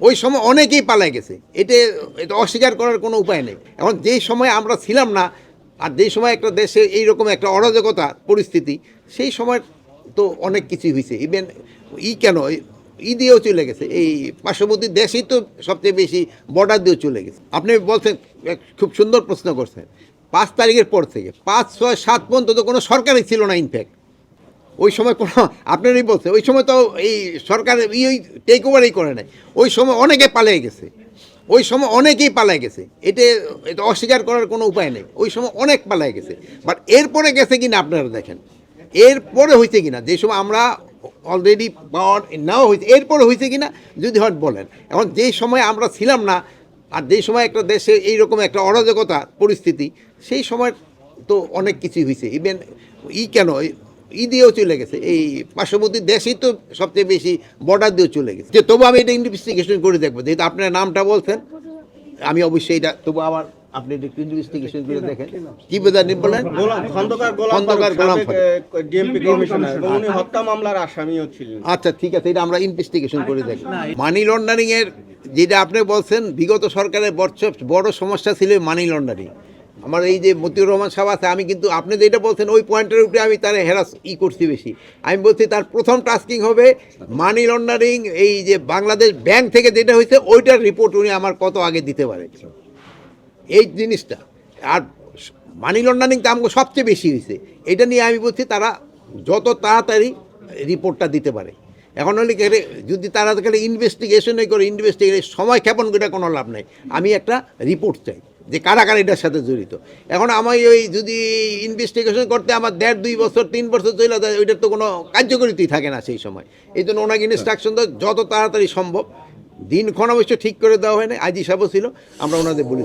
ওই সময় অনেকেই পালায় গেছে, এটা এটা অস্বীকার করার কোনো উপায় নেই। এখন যেই সময় আমরা ছিলাম না, আর যেই সময় একটা দেশে এইরকম একটা অরাজকতা পরিস্থিতি, সেই সময় তো অনেক কিছুই হয়েছে। ইভেন কেন দিয়েও চলে গেছে, এই পার্শ্ববর্তী দেশেই তো সবচেয়ে বেশি বর্ডার দিয়েও চলে গেছে। আপনি বলছেন, খুব সুন্দর প্রশ্ন করছেন, 5 তারিখের পর থেকে 5, 6, 7 পর্যন্ত তো কোনো সরকারই ছিল না। ইনফ্যাক্ট ওই সময় কোনো, আপনারই বলছে, ওই সময় তো এই সরকার ওই টেক ওভারই করে নাই। ওই সময় অনেকে পালিয়ে গেছে, ওই সময় অনেকেই পালিয়ে গেছে, এটা এটা অস্বীকার করার কোনো উপায় নেই। ওই সময় অনেক পালিয়ে গেছে, বাট এরপরে গেছে কিনা আপনারা দেখেন, এরপরে হয়েছে কিনা, যে সময় আমরা অলরেডি পাওয়ার নেওয়া হয়েছে, এরপরে হয়েছে কিনা যদি হট বলেন। এখন যেই সময় আমরা ছিলাম না, আর যেই সময় একটা দেশে এইরকম একটা অরাজকতা পরিস্থিতি, সেই সময় তো অনেক কিছুই হয়েছে। ইভেন কেন দিয়েও চলে গেছে, এই পার্শ্ববর্তী দেশেই তো সবচেয়ে বেশি বর্ডার দিয়েও চলে গেছে। যে তবু আমি এটা ইনভেস্টিগেশন করে দেখবো, যেহেতু আপনার নামটা বলছেন, আমি অবশ্যই এটা তবু আবার আপনি একটু ইনভেস্টিগেশন করে দেখেন। কি বোঝানি বলেন? খন্দকার গোলাম ডিএমপি কমিশনার এবং উনি হত্যা মামলার আসামিও ছিলেন। আচ্ছা, ঠিক আছে, এটা আমরা ইনভেস্টিগেশন করে দেখব। মানি লন্ডারিং এর যেটা আপনি বলছেন, বিগত সরকারের বড় সমস্যা ছিল মানি লন্ডারিং। আমার এই যে মতিউর রহমান সাহেব আছে, আমি কিন্তু আপনি যেটা বলছেন ওই পয়েন্টের উপরে আমি তার হেরাস করছি বেশি। আমি বলছি তার প্রথম টাস্কিং হবে মানি লন্ডারিং, এই যে বাংলাদেশ ব্যাংক থেকে যেটা হয়েছে ওইটার রিপোর্ট উনি আমার কত আগে দিতে পারে, এই জিনিসটা। আর মানি লন্ডারিংটা আমাকে সবচেয়ে বেশি হয়েছে, এটা নিয়ে আমি বলছি তারা যত তাড়াতাড়ি রিপোর্টটা দিতে পারে। এখন হলে যদি তারা ইনভেস্টিগেশনে করে সময় ক্ষেপণ করে কোনো লাভ নেই। আমি একটা রিপোর্ট চাই যে কারা কারা এটার সাথে জড়িত। এখন আমি ওই যদি ইনভেস্টিগেশন করতে আমার 1.5, 2 বছর 3 বছর চলে যায়, ওইটার তো কোনো কার্যকরিতাই থাকে না সেই সময়। এই জন্য ওনাকে ইনস্ট্রাকশন দেওয়া যত তাড়াতাড়ি সম্ভব। দিনক্ষণ অবশ্য ঠিক করে দেওয়া হয় না, আইজি সাহেবও ছিল, আমরা ওনাদের বলি।